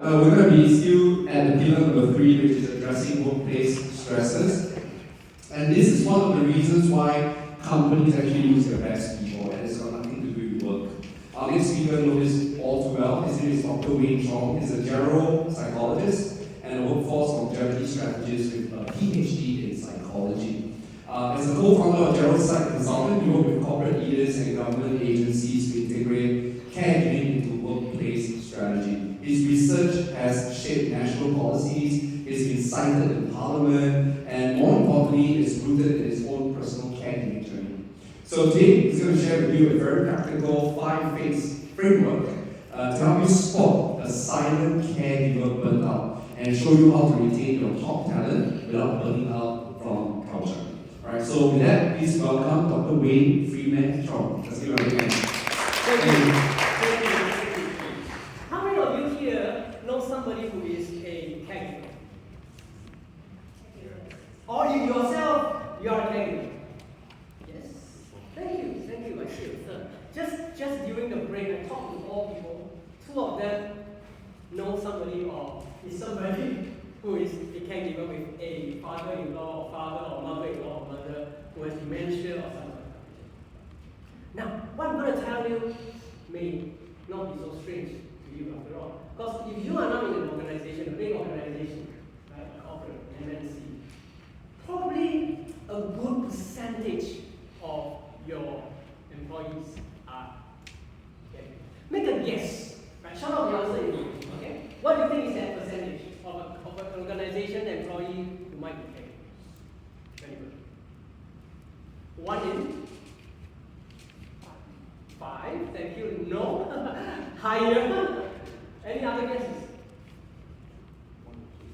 We're going to be still at the pillar number 3, which is addressing workplace stresses. And this is one of the reasons why companies actually use their best people, and it's got nothing to do with work. Our next speaker knows this all too well. His name is Dr. Wayne Chong. He's a general psychologist and a workforce longevity strategist with a PhD in psychology. As a co-founder of General Psych Consultant, we work with corporate leaders and government agencies to integrate caregiving into workplace strategy. His research has shaped national policies, it's been cited in Parliament, and more importantly, it's rooted in his own personal caregiving journey. So today, he's going to share with you a very practical 5-phase framework to help you spot a silent caregiver burnout and show you how to retain your top talent without burning out from culture. Alright, so with that, please welcome Dr. Wayne Freeman Chong. Let's give him a hand. Thank you. How many of you here know somebody who is a caregiver? Or you yourself, you are a caregiver? Yes. Thank you, I see. Just during the break, I talked to all people. 2 of them know somebody or is somebody who is a caregiver with a father-in-law or father or mother-in-law or mother who has dementia or something. Now, what I'm going to tell you may not be so strange to you after all. Because if you are not in an organization, a big organization, right, a corporate, MNC, probably a good percentage of your employees are caregivers. Make a guess. Right? Shout out the answer if you okay? What do you think is that percentage of an organization employee who might be caregivers? Very good. 1 in 5, thank you. No. Higher. Any other guesses?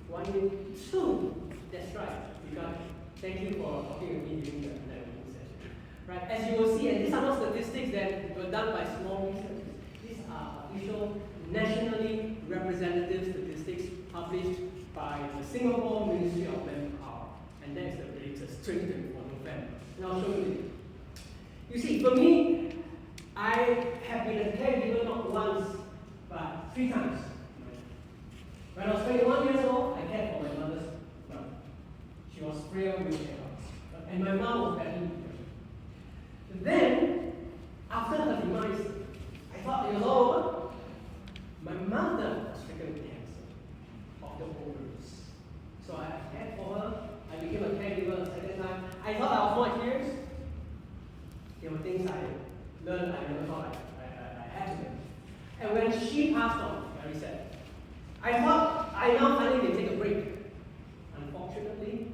1 in 2. That's right. You got it. Thank you for talking with me during the networking session. Right. As you will see, and these are not statistics that were done by small researchers. These are official, nationally representative statistics published by the Singapore Ministry of Manpower. And that is the latest, 2024 November. And I'll show you it. You see, for me, I have been a caregiver not once, but 3 times. When I was 21 years old, I cared for my mother's mother. She was frail, wheelchair-bound, and my mom was badly depressed. Then, after her demise, I thought it was all over. My mother was stricken with cancer of the ovaries. So I cared for her. I became a caregiver the second time. I thought I was more experienced. There were things I learned I never thought I had to learn. And when she passed on, very sad, I thought I now finally can take a break. Unfortunately,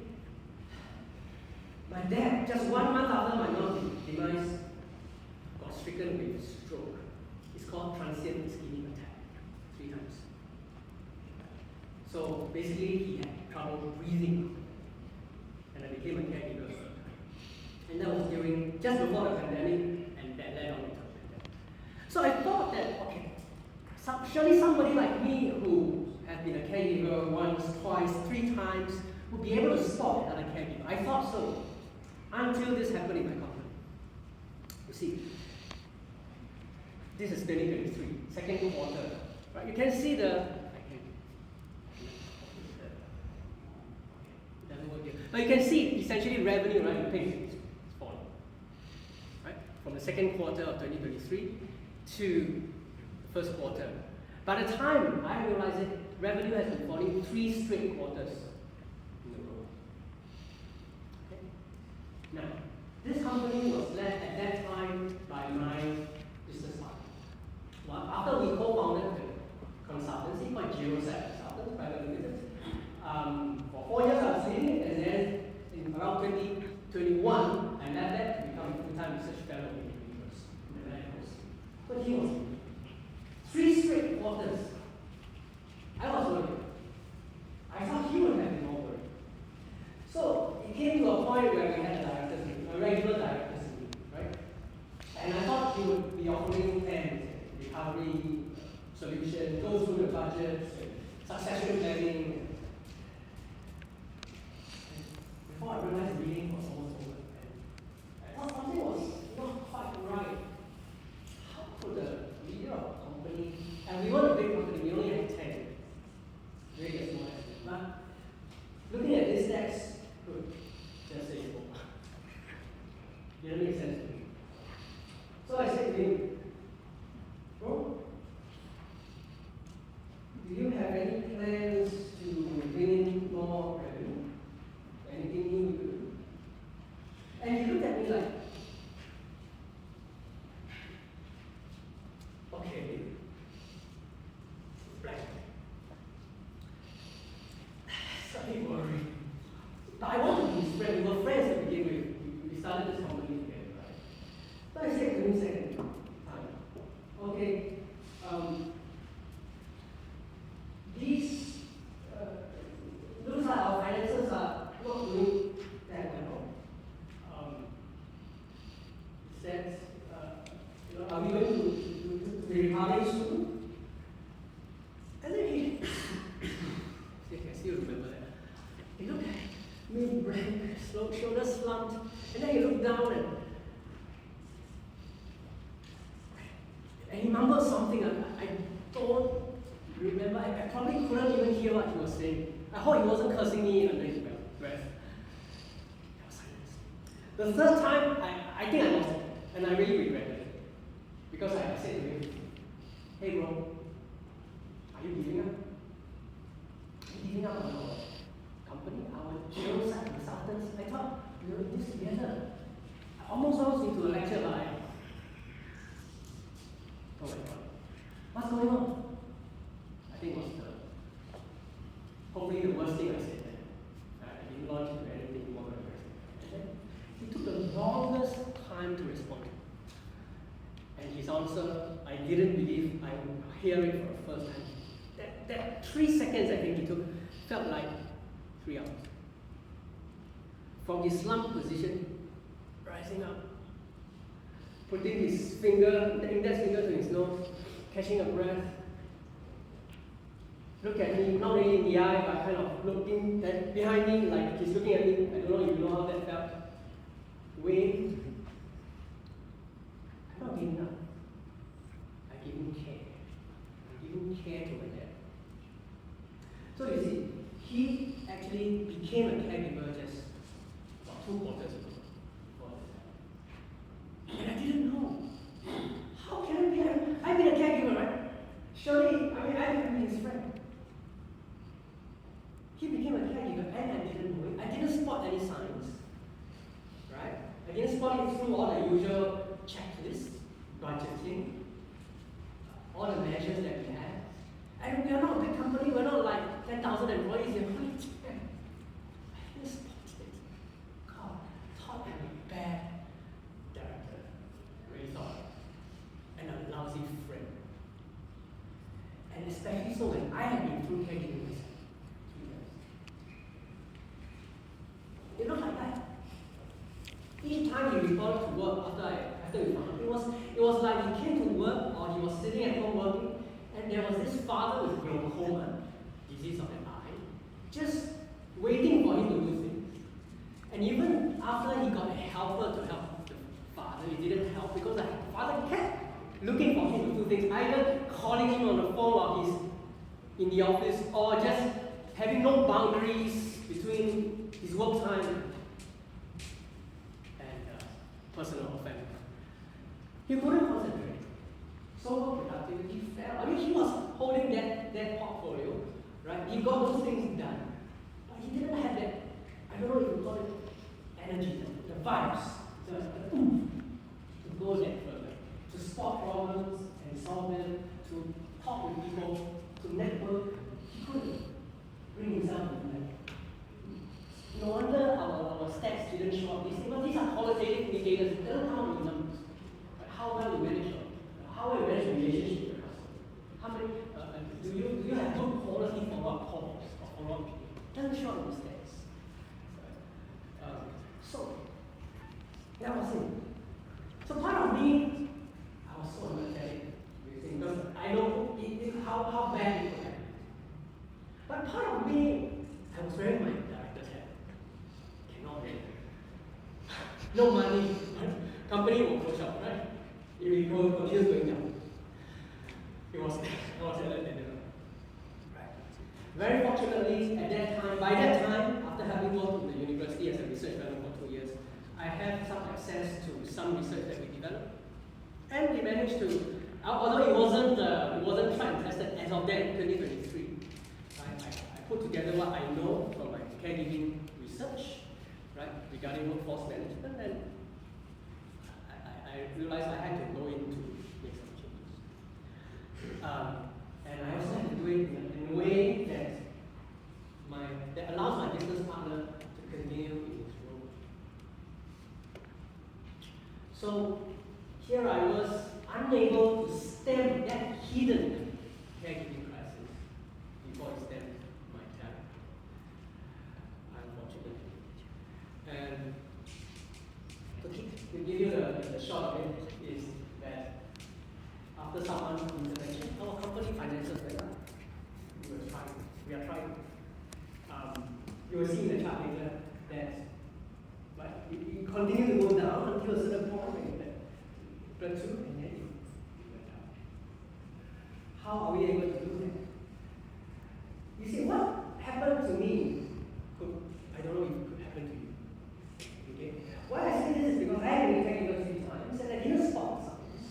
my dad, just 1 month after my mom's demise, got stricken with stroke. It's called transient ischemic attack, 3 times. So basically, he had trouble breathing, and I became a caregiver. And that was just before the pandemic, and that led on to the pandemic. So I thought that, okay, surely somebody like me who has been a caregiver once, twice, 3 times would be able to spot another caregiver. I thought so, until this happened in my company. You see, this is 2023, second quarter. Right? You can see but you can see essentially revenue, right? In pink. From the second quarter of 2023 to the first quarter. By the time I realized it, revenue has been falling 3 straight quarters in a row. Okay? Now, this company was led at that time by my business partner. Well, after we co-founded the consultancy called Geosat Consultants Private Limited, for 4 years I was leading it, and then in around 2021, I left that to become a full-time research fellow in the university. But he was 3 straight quarters. I was worried. I thought he would have been more worried. So it came to a point where we had a regular director's meeting, right? And I thought he would be offering plans, recovery solutions, go through the budget, succession planning. Before I realized the meeting was almost over, I thought something was not quite right. How could the leader of a company, and we were a big company, we only had 10, do you have any plans to bring in more revenue? Anything new you do? And he looked at me like, okay, blank. Slightly worried. But I wanted to be his friend. We were friends to begin with. We started this company together, right? So I said to him, second time, okay, these, looks like our finances are not doing that well. Said, are we going to be recovering soon? And then he, I still remember that. He looked at me, blank, shoulders slumped, and then he looked down and he mumbled something. I don't remember. I probably couldn't even hear what he was saying. I hope he wasn't cursing me under his breath. There was silence. The third time, I think I lost it, and I really regretted it. Because I said to him, hey bro, are you giving up? Are you giving up on our company, our general side consultants? I thought we were in this together. I almost went into a lecture, but oh my god, what's going on? I think it was hopefully the worst thing I said then. I didn't launch into anything more aggressive. And then he took the longest time to respond. And his answer, I didn't believe I would hear it for the first time. That 3 seconds I think he took felt like 3 hours. From his slumped position, rising up, putting his finger, the index finger to his nose, catching a breath, look at me, not really in the eye, but kind of looking behind me, like he's looking at me. I don't know if you know how that felt. Wait. I'm not giving up. I give him care. I give him care to my dad. So you see, he actually became a caregiver just about 2 quarters ago. And I didn't know. How can I be? I've been a caregiver, right? Surely, I've been his friend. He became a caregiver and I didn't know it. I didn't spot any signs. Right? I didn't spot it through all the usual checklists, budgeting, all the measures that we had. And we are not a big company, we're not like 10,000 employees, we're only 10. I didn't spot it. God, thought I'm a bad director. Really thought. And a lousy friend. And especially so when I have been through caregiving myself. It looked like that. Each time he reported to work after we found him, it was like he came to work or he was sitting at home working, and there was this father with glaucoma, disease of an eye, just waiting for him to do things. And even after he got a helper to help the father, he didn't help because the father kept looking for him to do things, either calling him on the phone while he's in the office or just having no boundaries between his work time and personal or family. He couldn't concentrate. So productivity fell. He was holding that portfolio, right? He got those things done. But he didn't have that, I don't know if you call it energy, the vibes, the oomph to go that further, to spot problems and solve them, to talk with people, to network. He couldn't bring himself to do that. No wonder our stats didn't show up. These are qualitative indicators. It doesn't count in numbers. Right? How well we manage how well we manage relationships with the customer. How many do you have good quality follow-up calls or follow-up meetings? It doesn't show up in the stats. So that was it. So part of me, I was so empathetic with him because I know how bad it could happen. But part of me, I was wearing my director's hat. Cannot wait. No money, company will close shop, right? If we continues going down. I was at that dinner. Right. Very fortunately, by that time, after having worked in the university as a research fellow for 2 years, I had some access to some research that we developed. And we managed to, although it wasn't tried and tested as of then, 2023, what I know from my caregiving research, right, regarding workforce management, and I realized I had to go in to make some changes. And I also had to do it in a way that allows my business partner to continue in his role. So here I was unable to stem that hidden caregiving crisis before it stemmed my talent, unfortunately. And to give you the short of it is that after someone's intervention, our company finances went up. We are trying. You will see in the chart later that we continue to go down until a certain point where it plateaued and then it went up. How are we able to do that? You see, what happened to me I don't know if it could happen to you. Okay? Why I say this is because I have been caregiver 3 times and I didn't spot signs.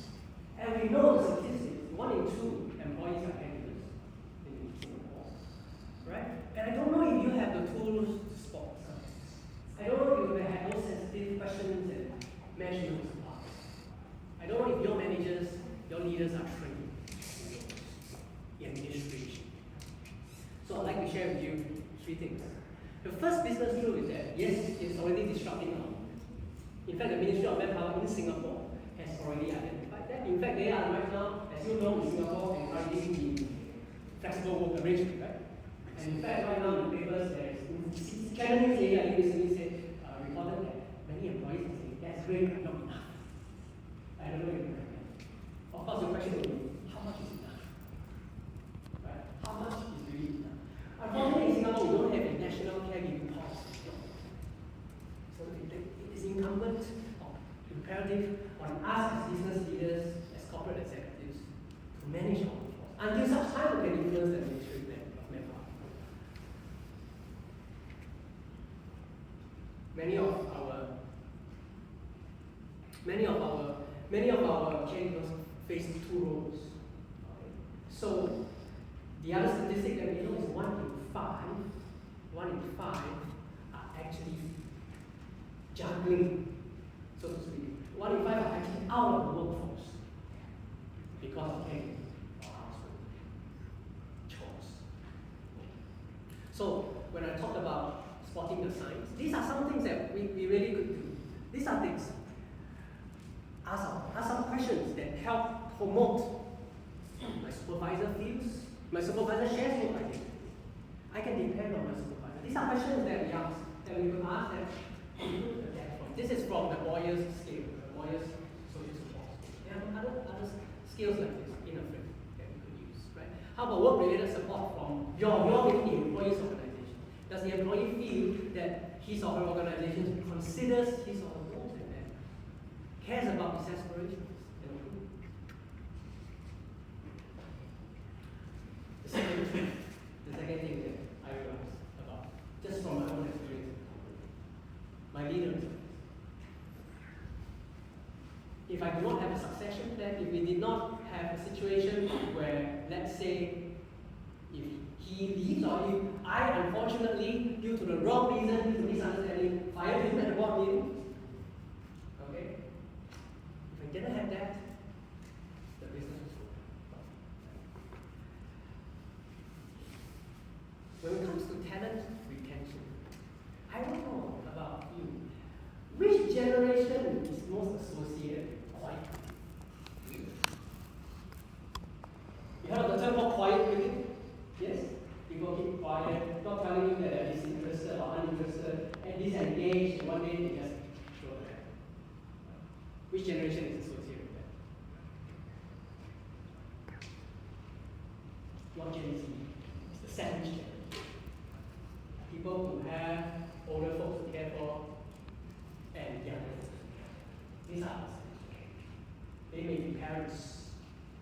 And we know the statistics, 1 in 2 employees are caregivers in Singapore. Right? And I don't know if you have the tools to spot signs. I don't know if you have those sensitive questions and measure those parts. I don't know if your managers, your leaders are trained in this region. So I'd like to share with you 3 things. The first business truth is that, yes, it's already disrupting our market. In fact, the Ministry of Manpower in Singapore has already identified that. In fact, they are right now, as you know, in Singapore, encouraging the flexible work arrangement, right? And in fact, right now in the papers, there is, Channel News I recently reported that many employees are saying, that's great, but not enough. I don't know if you know that. Of course, the question will be, how much is enough? Right? How much is really enough? Unfortunately, in Singapore, we don't have a national caregiving policy. So it is incumbent or imperative on us as business leaders, as corporate executives, to manage our workforce until such time we can influence the Ministry of Manpower. Many of our caregivers face 2 roles. Okay. So the other statistic that we know is 1 in 5 are actually juggling, so to speak. 1 in 5 are actually out of the workforce because of caregiving or household chores. So when I talk about spotting the signs, these are some things that we really could do. These are things. Ask some questions that help promote my supervisor feels, my supervisor shares what I do. I can depend on my supervisor. These are questions that we ask, that we could ask that we could adapt from. This is from the Boyer's scale, the Boyer's social support scale. There are other scales like this in a frame that we could use, right? How about work-related support from your employee's organization? Does the employee feel that his or her organization considers his or her goals and that cares about his aspirations? The second thing that I realized about, just from my own experience, my leaders. If I do not have a succession plan, if we did not have a situation where, let's say, if he leaves or if I unfortunately, due to the wrong reason, due to misunderstanding, fired him at the board meeting, okay? If I didn't have that, the business was over. When it comes to talent retention, I don't know about you. Which generation is most associated with quiet? You heard of the term called quiet quitting? Yes? People keep quiet, not telling you that they're disinterested or uninterested, and disengaged, and one day they just throw it back. Which generation is associated with that? Not Gen Z. It's the sandwich generation. People who have older folks to care for and younger folks to care for. These are the sandwich. They may be parents.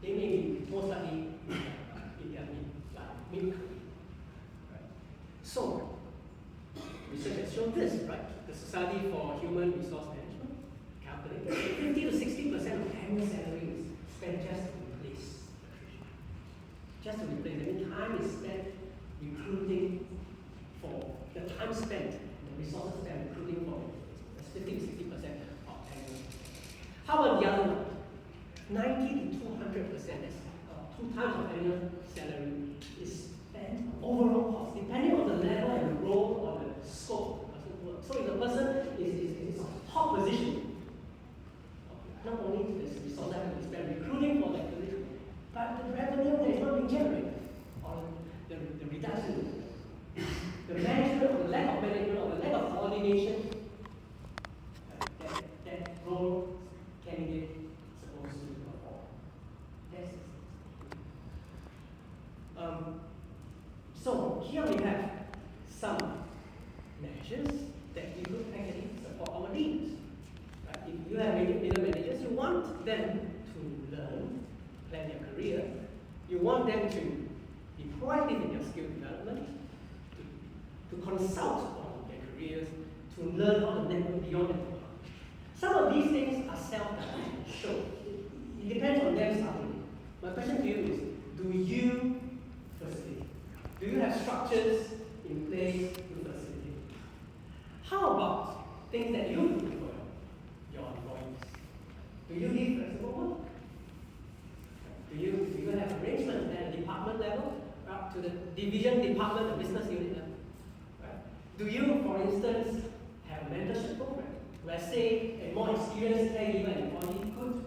They may be most likely in their mid-career. Right? So, research has shown this, right? The Society for Human Resource Management calculated 50 to 60% of annual salary is spent just to replace attrition. Just to replace. I mean, time is spent recruiting coordination, that role candidate supposed to perform. That's it. So here we have some measures that you could actually support our leaders. Right? If you have middle managers, you want them to learn, plan their career. You want them to be proactive in their skill development, to consult on their careers, to learn how to network beyond their department. Some of these things are self-directed, sure. It depends on them starting. My question to you is, do you facilitate? Do you have structures in place to facilitate? How about things that you do for your employees? Do you give flexible work? Do you have arrangements at the department level, up to the division, department, the business unit level? Right? Do you, for instance, have a mentorship program where, say, a more experienced caregiver employee could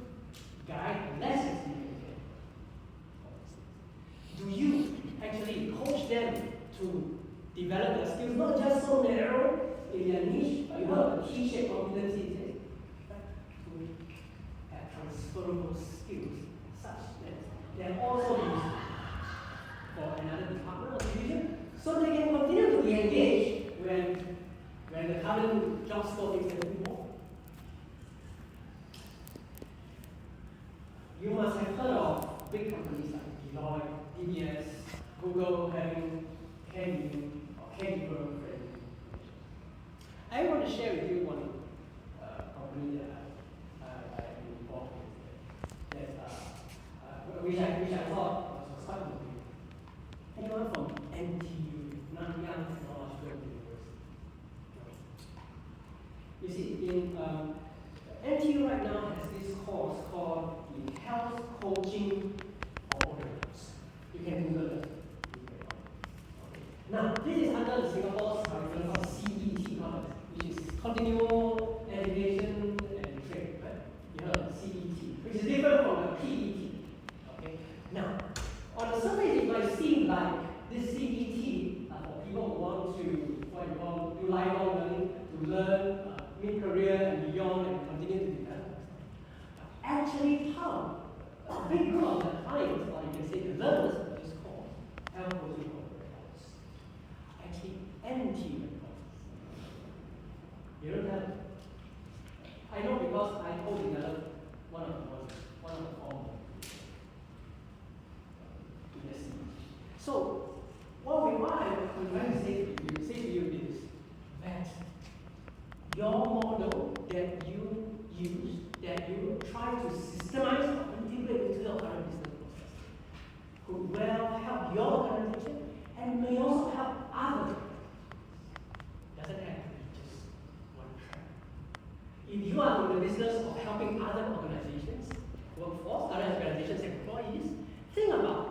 guide a less experienced caregiver? Do you actually coach them to develop their skills, not just so narrow in their niche, but you have a T-shaped competency, right? To have transferable skills such that they're also used for another department or division, so they can continue to be engaged when the current job scope is a bit more. You must have heard of big companies like Deloitte, DBS, Google having caregiver or caregiver friendly. I want to share with you one company that I've been involved with, which I thought was quite moving. Anyone from NTU, Nanyang Technological University? You see, in NTU right now has this course called the Health Coaching of Burnout. You can Google it. Now, this is under the Singapore's curriculum called CET, which is Continual Education and Training, right? You heard of CET, which is different from the PET. Okay? Now, on the surface, it might seem like this CET are for people who want to, what you call, do lifelong learning, to learn mid-career and beyond and continue to develop. Actually, how a big group of the clients, or you can say the learners of this course, health coaching course, actually NT courses. You don't have it. I know because I co-developed one of the forms. So, what I'm trying to say to you is that your model that you use, that you try to systemize or integrate into your current business process, could well help your organization and may also help others. Doesn't have to be just one track. If you are in the business of helping other organizations, workforce, other organizations, employees, think about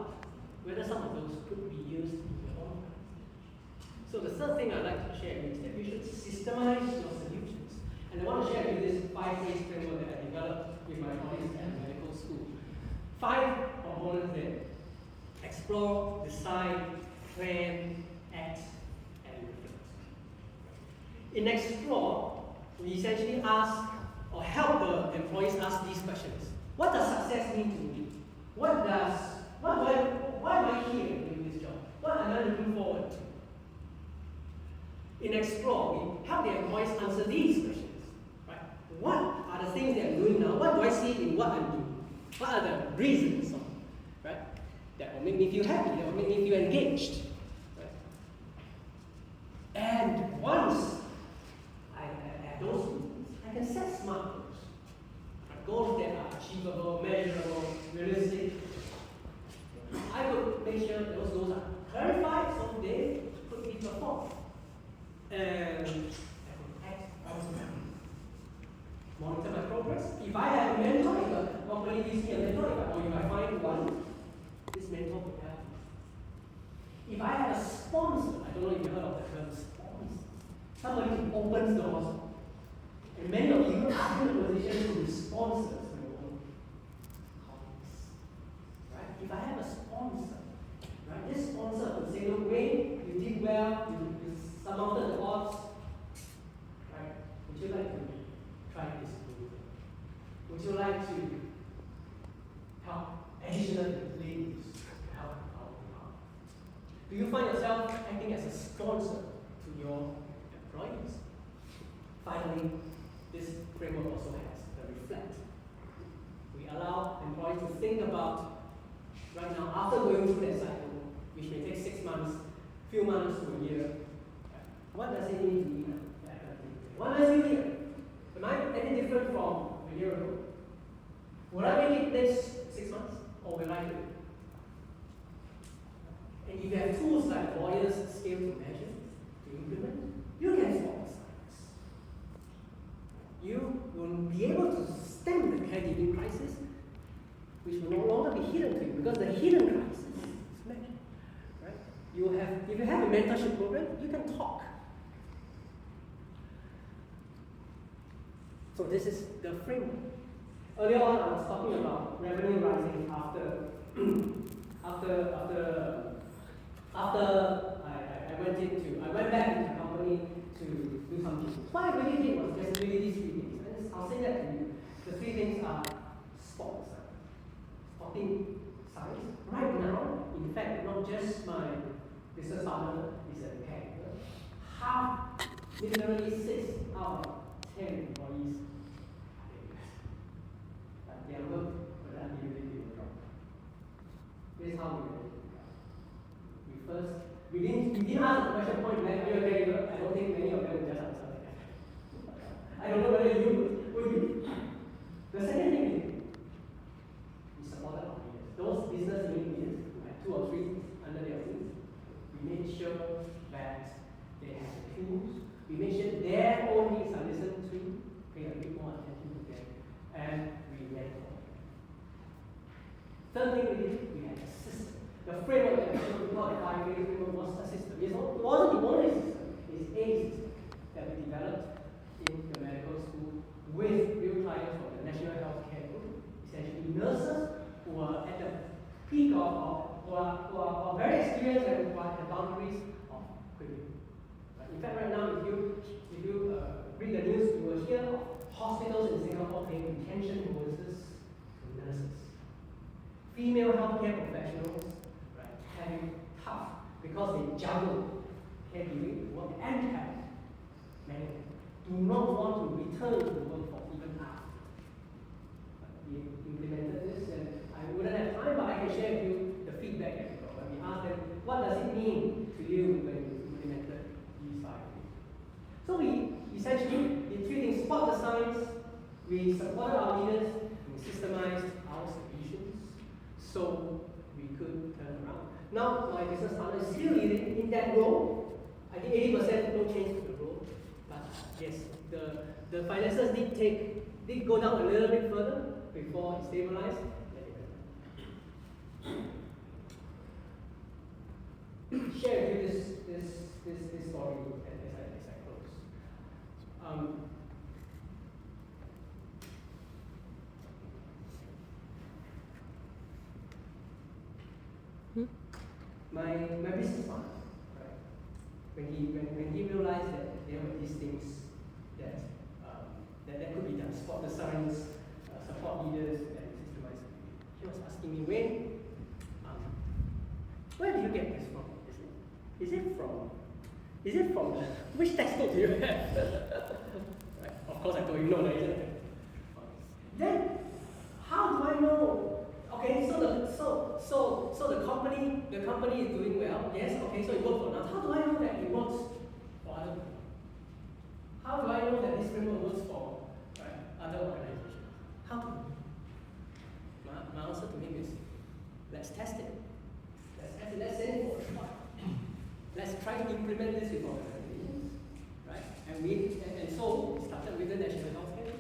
whether some of those could be used in your own organization. So the third thing I'd like to share is that you should systemize your solutions. And I want to share with you this 5-phase framework that I developed with my colleagues at medical school. 5 components there: explore, decide, plan, act, and reflect. In explore, we essentially ask or help the employees ask these questions. What does success mean to me? Why am I here doing this job? What am I looking forward to? In explore, we help the employees answer these questions. Right? What are the things that I'm doing now? What do I see in what I'm doing? What are the reasons, right? That will make me feel happy, that will make me feel engaged. Right? And once I have those reasons, I can set smart goals. Goals that are achievable, measurable, realistic. I could make sure those goals are clarified so they could be performed. And I could act on them. Monitor my progress. If I have a mentor, if a company gives me a mentor, or if I find one, this mentor could help me. If I have a sponsor, I don't know if you heard of the term sponsor. Somebody who opens doors. And many of you are in a position to be sponsors for your own colleagues. Right? If I have a sponsor, right, this sponsor would say, look, Wayne, you did well, you surmounted the odds. sponsor to your employees. Finally, this framework also has the reflect. We allow employees to think about, right now, after going through that cycle, which may take 6 months, few months to a year, what does it mean to me now? What does it mean? Am I any different from a year ago? Will I make it next 6 months? Or will I do it? And if you have tools like Boyer's scale to measure, to implement, you can spot the signs. You will be able to stem the caregiving crisis, which will no longer be hidden to you, because the hidden crisis is measured. Right? If you have a mentorship program, you can talk. So this is the framework. Earlier on, I was talking about revenue rising after I went back into the company to do something. What I really did was just really these 3 things. And I'll say that to you. The 3 things are spotting signs. Right now, in fact, not just my business partner is a caregiver. Literally 6 out of 10 employees are caregivers. But they are good, but that ability will drop. This is how we do it. We didn't ask the question point blank, are you a caregiver? I don't think many of them would just answer like that. I don't know whether you would. The second thing is, we supported our leaders. Those business unit leaders who had 2 or 3 under their wings, we made sure that they had the tools. We made sure their own needs are listened to, pay a bit more attention to them, and we mentor. Third thing we did, we had a system. The framework that we call the 5-phase framework was a system. It wasn't the only system, it's a system that we developed in the medical school with real clients from the National Healthcare Group, essentially nurses who are at the peak who are very experienced and who are at the boundaries of quitting. In fact, right now, if you read the news, you will hear of hospitals in Singapore paying retention bonuses to nurses. Female healthcare professionals having tough because they juggle caregiving work and health. Many do not want to return to the workforce even after. We implemented this, and I wouldn't have time, but I can share with you the feedback that we got. When we asked them, what does it mean to you when you implemented these 5 things? So we essentially did 3 things: spot the signs, we supported our leaders, and we systemized our solutions so we could turn around. Now, my business partner is still leading in that role. I think 80% no change to the role. But yes, the finances did go down a little bit further before it stabilized. Share with you this story as I close. My business partner, right? When he realized that there were these things that could be done, spot the signs, support leaders, and systemize it, he was asking me, Wayne, where do you get this from? Is it from which textbook do you have? Right? Of course, I told you no, isn't it? Then how do I know? Okay, so the company is doing well. Yes, okay, so it works for now. How do I know that it works for other people? How do I know that this framework works for other organizations? How do my answer to him is, let's test it. Let's send it for a spot. Let's try to implement this with organizations, right? And so we started with the National Healthcare,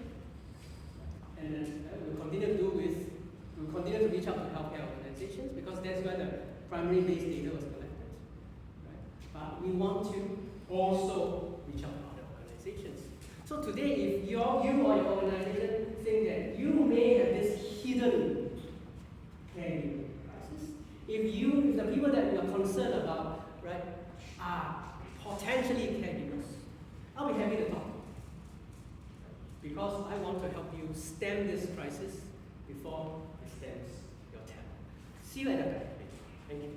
and then we'll continue to reach out to healthcare organizations because that's where the primary base data was collected, right? But we want to also reach out to other organizations. So today, if you or your organization think that you may have this hidden caregiving crisis, if the people that you are concerned about, right, are potentially caregivers, I'll be happy to talk. Because I want to help you stem this crisis before it stems your talent. See you at the back. Thank you.